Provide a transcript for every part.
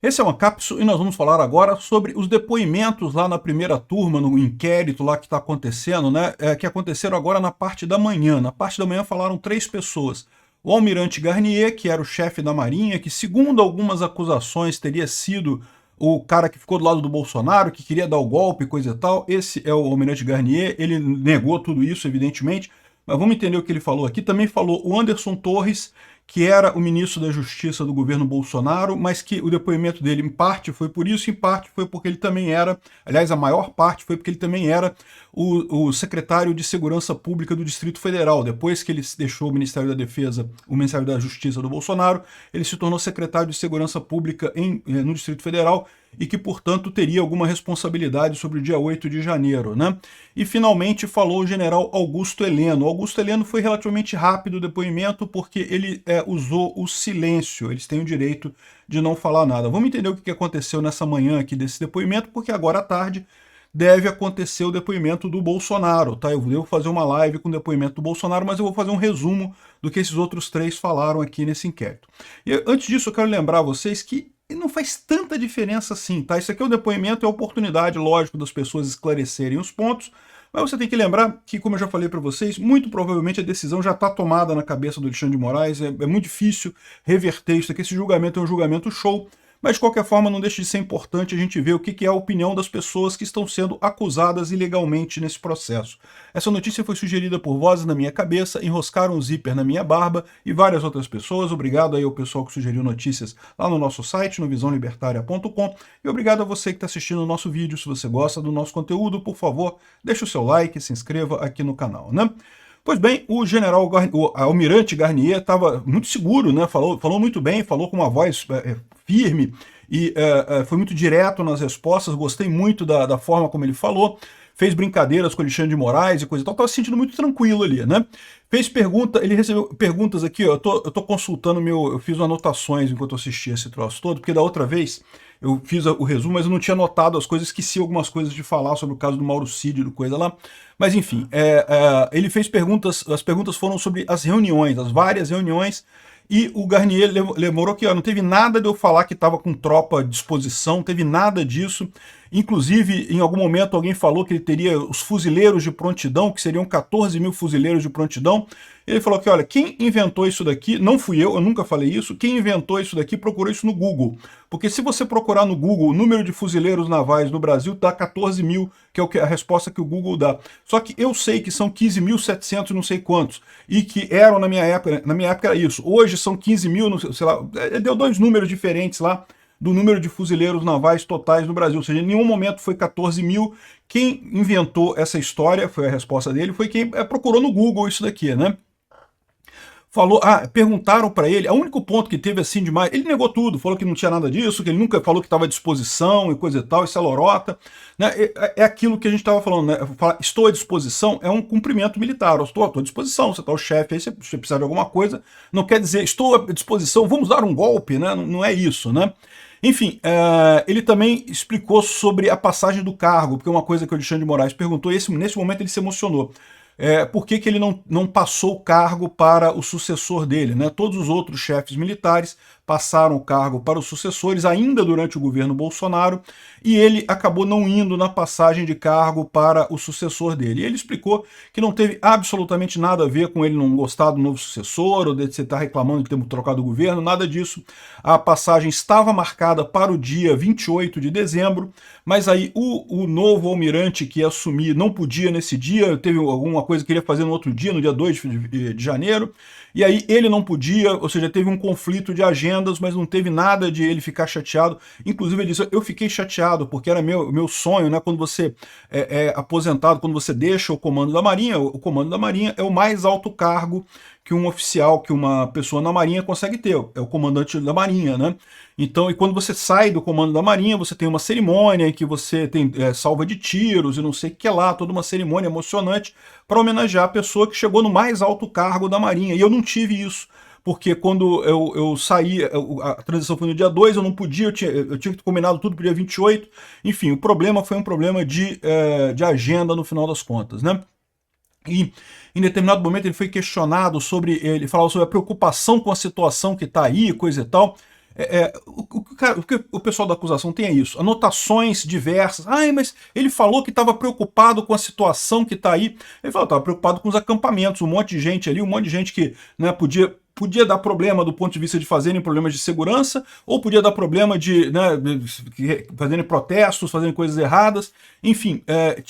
Esse é uma cápsula e nós vamos falar agora sobre os depoimentos lá na primeira turma, no inquérito lá que está acontecendo, né? Que aconteceram agora na parte da manhã. Na parte da manhã falaram 3 pessoas. O almirante Garnier, que era o chefe da Marinha, que segundo algumas acusações teria sido o cara que ficou do lado do Bolsonaro, que queria dar o golpe, coisa e tal. Esse é o almirante Garnier, ele negou tudo isso, evidentemente, mas vamos entender o que ele falou aqui. Também falou o Anderson Torres, que era o ministro da Justiça do governo Bolsonaro, mas que o depoimento dele, em parte, foi por isso, em parte foi porque ele também era, aliás, a maior parte foi porque ele também era o secretário de Segurança Pública do Distrito Federal. Depois que ele deixou o Ministério da Defesa, o Ministério da Justiça do Bolsonaro, ele se tornou secretário de Segurança Pública no Distrito Federal e que, portanto, teria alguma responsabilidade sobre o dia 8 de janeiro, né? E, finalmente, falou o general Augusto Heleno. Augusto Heleno foi relativamente rápido o depoimento porque ele usou o silêncio. Eles têm o direito de não falar nada. Vamos entender o que aconteceu nessa manhã aqui desse depoimento, porque agora à tarde deve acontecer o depoimento do Bolsonaro, tá? Eu devo fazer uma live com o depoimento do Bolsonaro, mas eu vou fazer um resumo do que esses outros 3 falaram aqui nesse inquérito. E antes disso, eu quero lembrar a vocês que não faz tanta diferença assim, tá? Isso aqui é o depoimento, é a oportunidade, lógico, das pessoas esclarecerem os pontos, mas você tem que lembrar que, como eu já falei para vocês, muito provavelmente a decisão já está tomada na cabeça do Alexandre de Moraes, é muito difícil reverter isso aqui, esse julgamento é um julgamento show, mas de qualquer forma não deixa de ser importante a gente ver o que é a opinião das pessoas que estão sendo acusadas ilegalmente nesse processo. Essa notícia foi sugerida por vozes na minha cabeça, enroscaram um zíper na minha barba e várias outras pessoas. Obrigado aí ao pessoal que sugeriu notícias lá no nosso site, no visãolibertaria.com, e obrigado a você que está assistindo o nosso vídeo. Se você gosta do nosso conteúdo, por favor, deixe o seu like e se inscreva aqui no canal, né? Pois bem, o almirante Garnier estava muito seguro, né? Falou muito bem, falou com uma voz firme e foi muito direto nas respostas. Gostei muito da forma como ele falou. Fez brincadeiras com o Alexandre de Moraes e coisa e tal. Estava se sentindo muito tranquilo ali, né? Fez pergunta, ele recebeu perguntas aqui, ó, eu tô consultando eu fiz anotações enquanto eu assistia esse troço todo, porque da outra vez eu fiz o resumo, mas eu não tinha anotado as coisas, esqueci algumas coisas de falar sobre o caso do Mauro Cid, do coisa lá. Mas enfim, ele fez perguntas, as perguntas foram sobre as reuniões, as várias reuniões, e o Garnier lembrou que não teve nada de eu falar que estava com tropa à disposição, não teve nada disso. Inclusive, em algum momento alguém falou que ele teria os fuzileiros de prontidão, que seriam 14 mil fuzileiros de prontidão. Ele falou que, olha, quem inventou isso daqui, não fui eu nunca falei isso, quem inventou isso daqui procurou isso no Google. Porque se você procurar no Google o número de fuzileiros navais no Brasil, dá 14 mil, que é a resposta que o Google dá. Só que eu sei que são 15.700 não sei quantos, e que eram na minha época era isso. Hoje são 15 mil, sei lá, deu 2 números diferentes lá, do número de fuzileiros navais totais no Brasil. Ou seja, em nenhum momento foi 14 mil. Quem inventou essa história, foi a resposta dele, foi quem procurou no Google isso daqui, né? Falou, perguntaram para ele, o único ponto que teve assim demais, ele negou tudo, falou que não tinha nada disso, que ele nunca falou que estava à disposição e coisa e tal, isso é lorota, né? É aquilo que a gente estava falando, né? Falar, estou à disposição é um cumprimento militar, eu estou à disposição, você está o chefe, aí você precisa de alguma coisa, não quer dizer estou à disposição, vamos dar um golpe, né? Não é isso, né? Enfim, ele também explicou sobre a passagem do cargo, porque uma coisa que o Alexandre de Moraes perguntou, e nesse momento ele se emocionou. Por que ele não passou o cargo para o sucessor dele, né? Todos os outros chefes militares passaram o cargo para os sucessores ainda durante o governo Bolsonaro, e ele acabou não indo na passagem de cargo para o sucessor dele. E ele explicou que não teve absolutamente nada a ver com ele não gostar do novo sucessor, ou de você estar reclamando de ter trocado o governo, nada disso. A passagem estava marcada para o dia 28 de dezembro, mas aí o novo almirante que ia assumir não podia nesse dia, teve alguma coisa que queria fazer no outro dia, no dia 2 de janeiro, e aí ele não podia, ou seja, teve um conflito de agendas, mas não teve nada de ele ficar chateado. Inclusive ele disse, eu fiquei chateado, porque era meu sonho, né? Quando você é aposentado, quando você deixa o comando da Marinha, o comando da Marinha é o mais alto cargo que um oficial, que uma pessoa na Marinha consegue ter, é o comandante da Marinha, né? Então, e quando você sai do comando da Marinha, você tem uma cerimônia em que você tem salva de tiros e não sei o que lá, toda uma cerimônia emocionante para homenagear a pessoa que chegou no mais alto cargo da Marinha. E eu não tive isso, porque quando eu saí, a transição foi no dia 2, eu não podia, eu tinha combinado tudo para o dia 28. Enfim, o problema foi um problema de agenda no final das contas, né? E em determinado momento ele foi questionado sobre, ele falava sobre a preocupação com a situação que está aí, coisa e tal. O que o pessoal da acusação tem é isso, anotações diversas. Mas ele falou que estava preocupado com a situação que está aí. Ele falou, estava preocupado com os acampamentos, um monte de gente ali, um monte de gente que, né, podia dar problema do ponto de vista de fazerem problemas de segurança, ou podia dar problema de, né, fazerem protestos, fazerem coisas erradas. Enfim,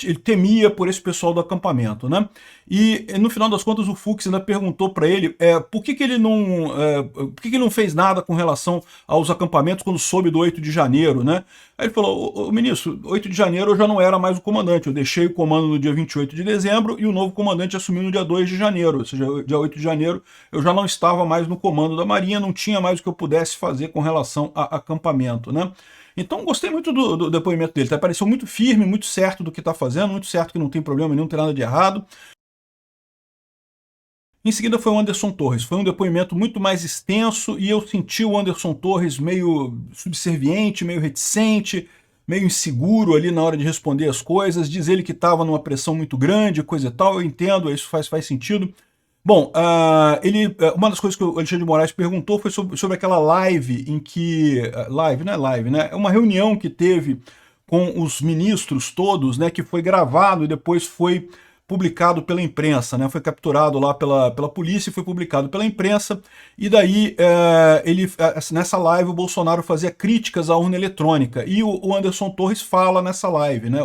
ele temia por esse pessoal do acampamento, né? E no final das contas o Fux ainda perguntou para ele por que ele não fez nada com relação aos acampamentos quando soube do 8 de janeiro, né? Aí ele falou, ministro, 8 de janeiro eu já não era mais o comandante, eu deixei o comando no dia 28 de dezembro e o novo comandante assumiu no dia 2 de janeiro, ou seja, dia 8 de janeiro eu já não estava mais no comando da Marinha, não tinha mais o que eu pudesse fazer com relação a acampamento, né? Então gostei muito do depoimento dele, pareceu muito firme, muito certo do que está fazendo, muito certo que não tem problema nenhum, não tem nada de errado. Em seguida foi o Anderson Torres, foi um depoimento muito mais extenso e eu senti o Anderson Torres meio subserviente, meio reticente, meio inseguro ali na hora de responder as coisas, diz ele que estava numa pressão muito grande, coisa e tal, eu entendo, isso faz sentido. Bom, uma das coisas que o Alexandre de Moraes perguntou foi sobre aquela live em que... live, não é live, né? É uma reunião que teve com os ministros todos, né? Que foi gravado e depois foi publicado pela imprensa, né? Foi capturado lá pela polícia e foi publicado pela imprensa. E daí, nessa live, o Bolsonaro fazia críticas à urna eletrônica. E o Anderson Torres fala nessa live, né?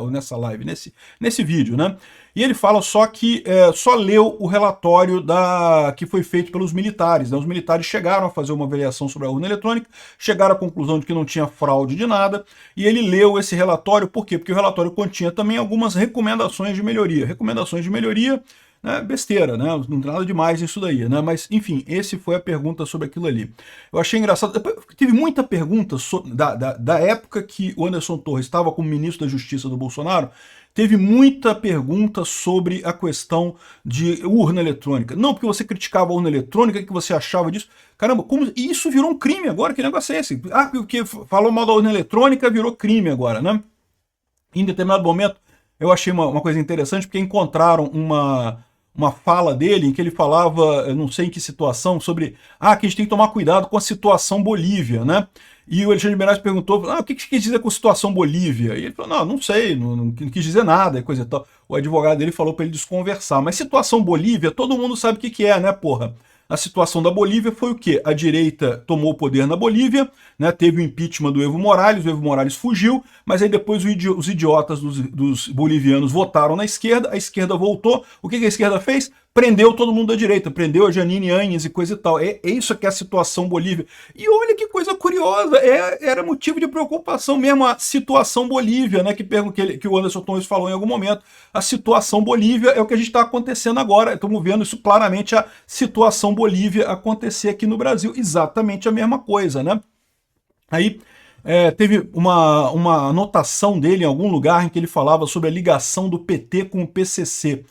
Nesse vídeo, né? E ele fala só que só leu o relatório que foi feito pelos militares, né? Os militares chegaram a fazer uma avaliação sobre a urna eletrônica, chegaram à conclusão de que não tinha fraude de nada, e ele leu esse relatório, por quê? Porque o relatório continha também algumas recomendações de melhoria. Recomendações de melhoria, né, besteira, né? Não tem nada demais nisso daí, né? Mas, enfim, esse foi a pergunta sobre aquilo ali. Eu achei engraçado, teve muita pergunta da época que o Anderson Torres estava como ministro da Justiça do Bolsonaro, teve muita pergunta sobre a questão de urna eletrônica. Não porque você criticava a urna eletrônica, o que você achava disso. Caramba, como isso virou um crime agora? Que negócio é esse? Porque falou mal da urna eletrônica virou crime agora, né? Em determinado momento, eu achei uma coisa interessante, porque encontraram uma fala dele em que ele falava, eu não sei em que situação, sobre que a gente tem que tomar cuidado com a situação Bolívia, né? E o Alexandre de Moraes perguntou, o que você quis dizer com situação Bolívia? E ele falou, não sei, não quis dizer nada, coisa e tal. O advogado dele falou para ele desconversar. Mas situação Bolívia, todo mundo sabe o que é, né, porra? A situação da Bolívia foi o quê? A direita tomou o poder na Bolívia, né, teve o impeachment do Evo Morales fugiu, mas aí depois os idiotas dos bolivianos votaram na esquerda, a esquerda voltou, o que a esquerda fez? Prendeu todo mundo da direita, prendeu a Janine Áñez e coisa e tal. É isso que é a situação Bolívia. E olha que coisa curiosa, era motivo de preocupação mesmo a situação Bolívia, né, que o Anderson Torres falou em algum momento. A situação Bolívia é o que a gente está acontecendo agora, estamos vendo isso claramente, a situação Bolívia acontecer aqui no Brasil, exatamente a mesma coisa, né? Aí teve uma anotação dele em algum lugar em que ele falava sobre a ligação do PT com o PCC.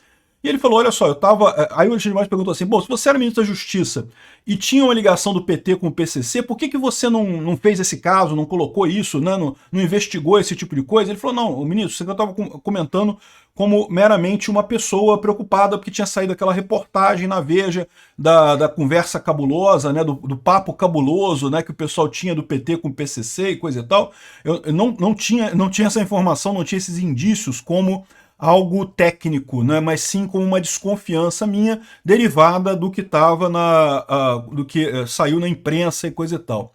E ele falou, olha só, eu tava... Aí o Alexandre de Moraes perguntou assim, bom, se você era ministro da Justiça e tinha uma ligação do PT com o PCC, por que você não fez esse caso, não colocou isso, né, não investigou esse tipo de coisa? Ele falou, não, ministro, você estava comentando como meramente uma pessoa preocupada porque tinha saído aquela reportagem na Veja da conversa cabulosa, né, do papo cabuloso, né, que o pessoal tinha do PT com o PCC e coisa e tal. Eu não tinha essa informação, não tinha esses indícios como algo técnico, né, mas sim como uma desconfiança minha derivada do que estava do que saiu na imprensa e coisa e tal.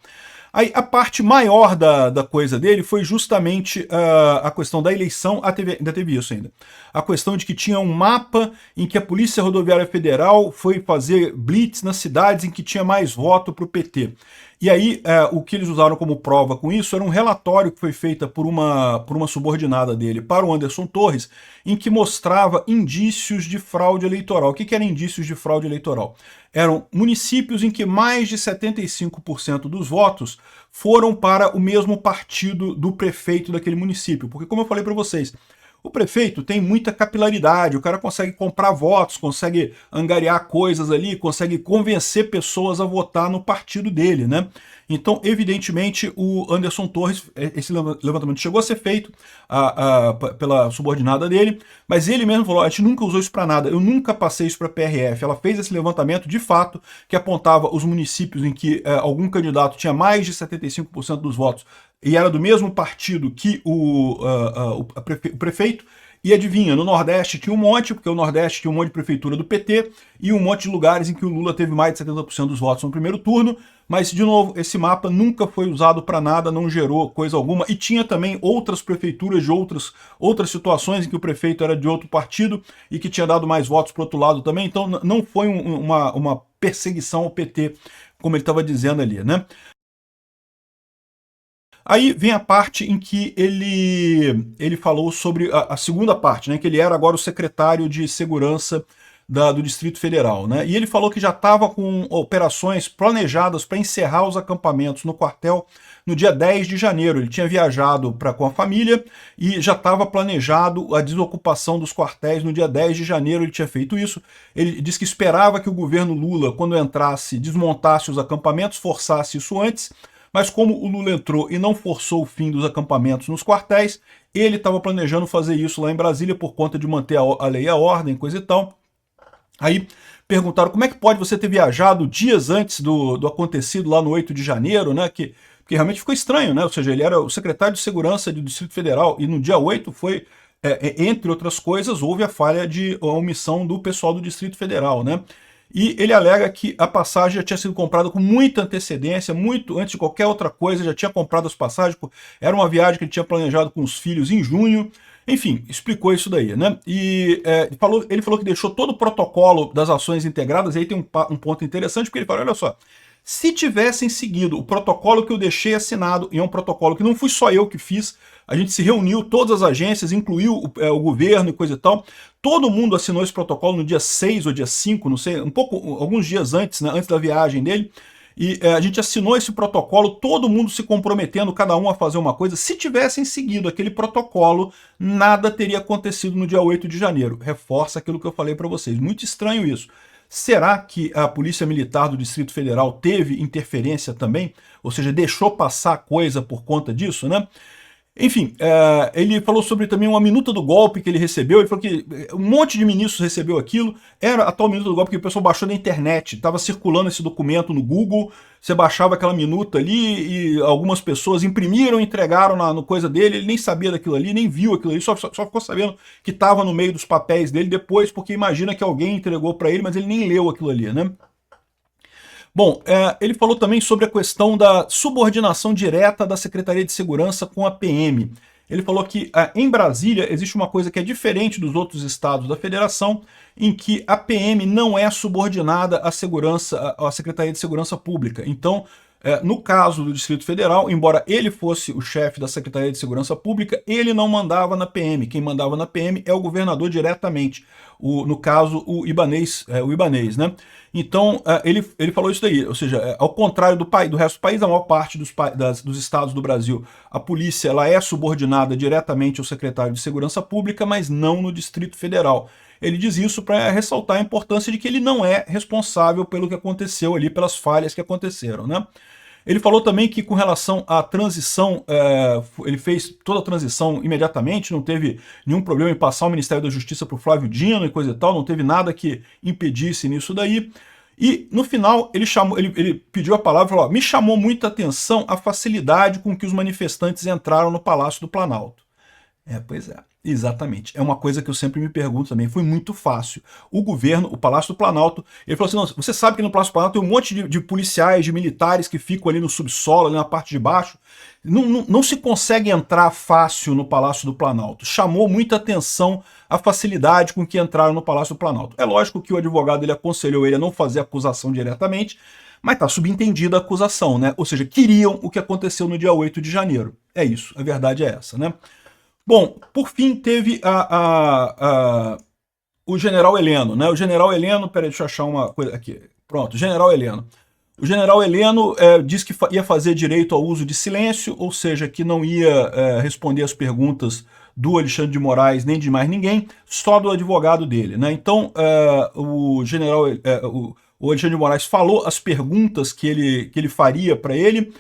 Aí a parte maior da coisa dele foi justamente a questão da eleição, ainda teve isso ainda, a questão de que tinha um mapa em que a Polícia Rodoviária Federal foi fazer blitz nas cidades em que tinha mais voto para o PT. E aí, o que eles usaram como prova com isso era um relatório que foi feito por uma subordinada dele para o Anderson Torres, em que mostrava indícios de fraude eleitoral. O que eram indícios de fraude eleitoral? Eram municípios em que mais de 75% dos votos foram para o mesmo partido do prefeito daquele município. Porque, como eu falei para vocês, O prefeito tem muita capilaridade, o cara consegue comprar votos, consegue angariar coisas ali, consegue convencer pessoas a votar no partido dele, né? Então, evidentemente, o Anderson Torres, esse levantamento chegou a ser feito pela subordinada dele, mas ele mesmo falou, a gente nunca usou isso para nada, eu nunca passei isso para a PRF. Ela fez esse levantamento, de fato, que apontava os municípios em que algum candidato tinha mais de 75% dos votos e era do mesmo partido que o prefeito. E adivinha, no Nordeste tinha um monte, porque o Nordeste tinha um monte de prefeitura do PT e um monte de lugares em que o Lula teve mais de 70% dos votos no primeiro turno, mas, de novo, esse mapa nunca foi usado para nada, não gerou coisa alguma, e tinha também outras prefeituras de outras situações em que o prefeito era de outro partido e que tinha dado mais votos para o outro lado também, então não foi uma perseguição ao PT, como ele estava dizendo ali, né? Aí vem a parte em que ele falou sobre a segunda parte, né, que ele era agora o secretário de segurança do Distrito Federal, né? E ele falou que já estava com operações planejadas para encerrar os acampamentos no quartel no dia 10 de janeiro. Ele tinha viajado com a família e já estava planejado a desocupação dos quartéis no dia 10 de janeiro. Ele tinha feito isso. Ele disse que esperava que o governo Lula, quando entrasse, desmontasse os acampamentos, forçasse isso antes. Mas como o Lula entrou e não forçou o fim dos acampamentos nos quartéis, ele estava planejando fazer isso lá em Brasília por conta de manter a lei e a ordem, coisa e tal. Aí perguntaram como é que pode você ter viajado dias antes do acontecido lá no 8 de janeiro, né? Porque realmente ficou estranho, né? Ou seja, ele era o secretário de segurança do Distrito Federal e no dia 8 foi, entre outras coisas, houve a falha de omissão do pessoal do Distrito Federal, né? E ele alega que a passagem já tinha sido comprada com muita antecedência, muito antes de qualquer outra coisa, já tinha comprado as passagens, era uma viagem que ele tinha planejado com os filhos em junho, enfim, explicou isso daí, né? E ele falou que deixou todo o protocolo das ações integradas, e aí tem um ponto interessante, porque ele falou, olha só, se tivessem seguido o protocolo que eu deixei assinado, e é um protocolo que não fui só eu que fiz, a gente se reuniu, todas as agências, incluiu o governo e coisa e tal, todo mundo assinou esse protocolo no dia 6 ou dia 5, não sei, alguns dias antes, né, antes da viagem dele, e a gente assinou esse protocolo, todo mundo se comprometendo, cada um a fazer uma coisa. Se tivessem seguido aquele protocolo, nada teria acontecido no dia 8 de janeiro. Reforça aquilo que eu falei para vocês. Muito estranho isso. Será que a Polícia Militar do Distrito Federal teve interferência também? Ou seja, deixou passar coisa por conta disso, né? Enfim, ele falou sobre também uma minuta do golpe que ele recebeu. Ele falou que um monte de ministros recebeu aquilo. Era a tal minuta do golpe que o pessoal baixou na internet. Estava circulando esse documento no Google. Você baixava aquela minuta ali e algumas pessoas imprimiram e entregaram no coisa dele. Ele nem sabia daquilo ali, nem viu aquilo ali. Só ficou sabendo que estava no meio dos papéis dele depois, porque imagina que alguém entregou para ele, mas ele nem leu aquilo ali, né? Bom, ele falou também sobre a questão da subordinação direta da Secretaria de Segurança com a PM. Ele falou que em Brasília existe uma coisa que é diferente dos outros estados da federação, em que a PM não é subordinada à Secretaria de Segurança Pública. Então, no caso do Distrito Federal, embora ele fosse o chefe da Secretaria de Segurança Pública, ele não mandava na PM. Quem mandava na PM é o governador diretamente. No caso, o Ibanez, né? Então, ele falou isso daí, ou seja, ao contrário do resto do país, a maior parte dos estados do Brasil, a polícia ela é subordinada diretamente ao secretário de Segurança Pública, mas não no Distrito Federal. Ele diz isso para ressaltar a importância de que ele não é responsável pelo que aconteceu ali, pelas falhas que aconteceram, né? Ele falou também que com relação à transição, ele fez toda a transição imediatamente, não teve nenhum problema em passar o Ministério da Justiça para o Flávio Dino e coisa e tal, não teve nada que impedisse nisso daí. E no final ele pediu a palavra e falou, me chamou muita atenção a facilidade com que os manifestantes entraram no Palácio do Planalto. Pois é, exatamente. É uma coisa que eu sempre me pergunto também. Foi muito fácil. O governo, o Palácio do Planalto, ele falou assim, não, você sabe que no Palácio do Planalto tem um monte de policiais, de militares que ficam ali no subsolo, ali na parte de baixo. Não se consegue entrar fácil no Palácio do Planalto. Chamou muita atenção a facilidade com que entraram no Palácio do Planalto. É lógico que o advogado ele aconselhou ele a não fazer acusação diretamente, mas está subentendida a acusação, né? Ou seja, queriam o que aconteceu no dia 8 de janeiro. É isso, a verdade é essa, né? Bom, por fim teve o general Heleno, né? O general Heleno, peraí, deixa eu achar uma coisa aqui. Pronto, general Heleno. O general Heleno disse que ia fazer direito ao uso de silêncio, ou seja, que não ia responder as perguntas do Alexandre de Moraes, nem de mais ninguém, só do advogado dele, né? Então, o Alexandre de Moraes falou as perguntas que ele faria para ele,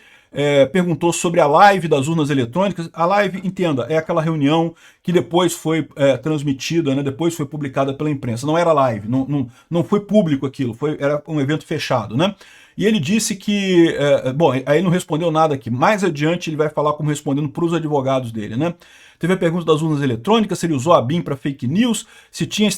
perguntou sobre a live das urnas eletrônicas. A live, entenda, é aquela reunião que depois foi transmitida, né, depois foi publicada pela imprensa. Não era live, não foi público aquilo, era um evento fechado, né? E ele disse que, bom, aí ele não respondeu nada aqui. Mais adiante ele vai falar como respondendo para os advogados dele, né? Teve a pergunta das urnas eletrônicas, se ele usou a BIM para fake news, se tinha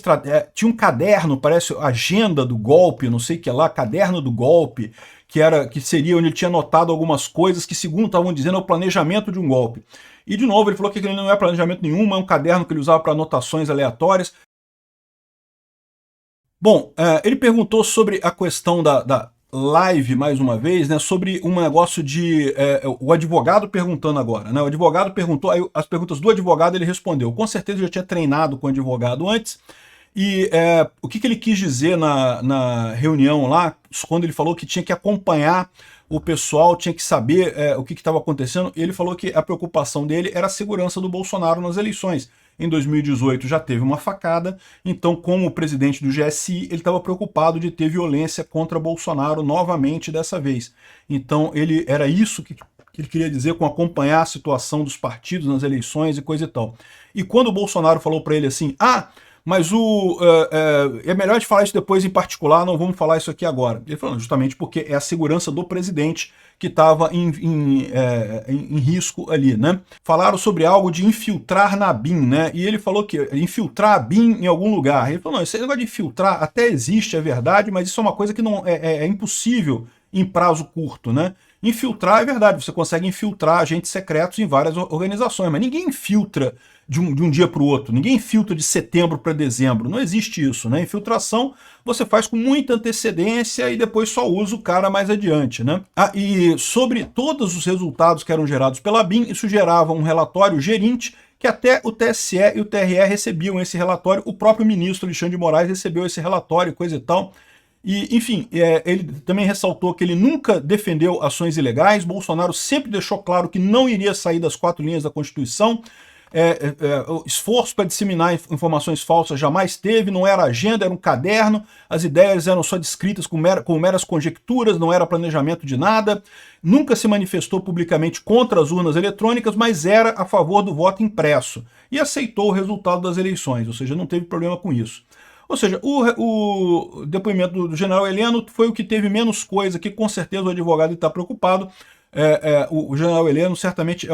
um caderno, parece agenda do golpe, não sei o que lá, caderno do golpe, que seria onde ele tinha anotado algumas coisas que, segundo estavam dizendo, é o planejamento de um golpe. E, de novo, ele falou que aquele não é planejamento nenhum, é um caderno que ele usava para anotações aleatórias. Bom, ele perguntou sobre a questão da live, mais uma vez, né, sobre um negócio de... o advogado perguntando agora, né? O advogado perguntou, aí as perguntas do advogado ele respondeu. Com certeza já tinha treinado com o advogado antes, e o que ele quis dizer na reunião lá, quando ele falou que tinha que acompanhar o pessoal, tinha que saber o que estava acontecendo, ele falou que a preocupação dele era a segurança do Bolsonaro nas eleições. Em 2018 já teve uma facada, então como presidente do GSI, ele estava preocupado de ter violência contra Bolsonaro novamente dessa vez. Então era isso que ele queria dizer com acompanhar a situação dos partidos nas eleições e coisa e tal. E quando o Bolsonaro falou para ele assim, mas é melhor de falar isso depois em particular, não vamos falar isso aqui agora. Ele falou, justamente porque é a segurança do presidente que estava em risco ali, né? Falaram sobre algo de infiltrar na BIM, né? E ele falou que infiltrar a BIM em algum lugar. Ele falou, não, esse negócio de infiltrar até existe, é verdade, mas isso é uma coisa que não é impossível em prazo curto, né? Infiltrar é verdade, você consegue infiltrar agentes secretos em várias organizações, mas ninguém infiltra de um dia para o outro, ninguém infiltra de setembro para dezembro, não existe isso, né? Infiltração você faz com muita antecedência e depois só usa o cara mais adiante, né? E sobre todos os resultados que eram gerados pela BIM, isso gerava um relatório gerinte que até o TSE e o TRE recebiam esse relatório, o próprio ministro Alexandre de Moraes recebeu esse relatório, coisa e tal. E, enfim, ele também ressaltou que ele nunca defendeu ações ilegais, Bolsonaro sempre deixou claro que não iria sair das 4 linhas da Constituição, o esforço para disseminar informações falsas jamais teve, não era agenda, era um caderno, as ideias eram só descritas com meras conjecturas, não era planejamento de nada, nunca se manifestou publicamente contra as urnas eletrônicas, mas era a favor do voto impresso e aceitou o resultado das eleições, ou seja, não teve problema com isso. Ou seja, o depoimento do general Heleno foi o que teve menos coisa, que com certeza o advogado está preocupado. O general Heleno certamente é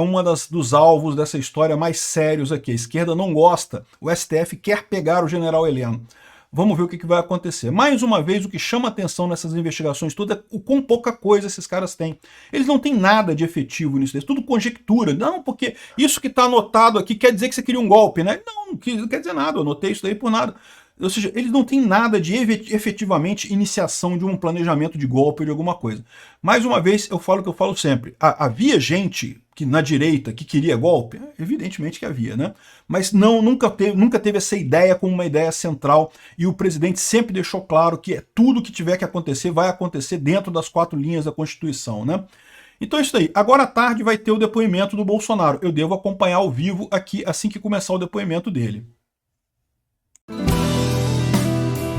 dos alvos dessa história mais sérios aqui. A esquerda não gosta, o STF quer pegar o general Heleno. Vamos ver o que vai acontecer. Mais uma vez, o que chama atenção nessas investigações todas é o quão pouca coisa esses caras têm. Eles não têm nada de efetivo nisso, é tudo conjectura. Não, porque isso que está anotado aqui quer dizer que você queria um golpe, né? Não quer dizer nada, eu anotei isso daí por nada. Ou seja, eles não têm nada de efetivamente iniciação de um planejamento de golpe ou de alguma coisa. Mais uma vez, eu falo o que eu falo sempre. Havia gente na direita que queria golpe? Evidentemente que havia, né? Mas nunca teve essa ideia como uma ideia central, e o presidente sempre deixou claro que tudo que tiver que acontecer vai acontecer dentro das 4 linhas da Constituição, né? Então é isso aí. Agora à tarde vai ter o depoimento do Bolsonaro. Eu devo acompanhar ao vivo aqui assim que começar o depoimento dele.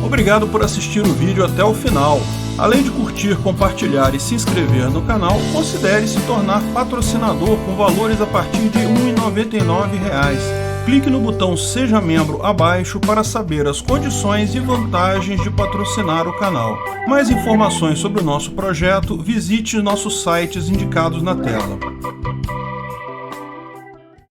Obrigado por assistir o vídeo até o final. Além de curtir, compartilhar e se inscrever no canal, considere se tornar patrocinador com valores a partir de R$ 1,99. Clique no botão Seja Membro abaixo para saber as condições e vantagens de patrocinar o canal. Mais informações sobre o nosso projeto, visite nossos sites indicados na tela.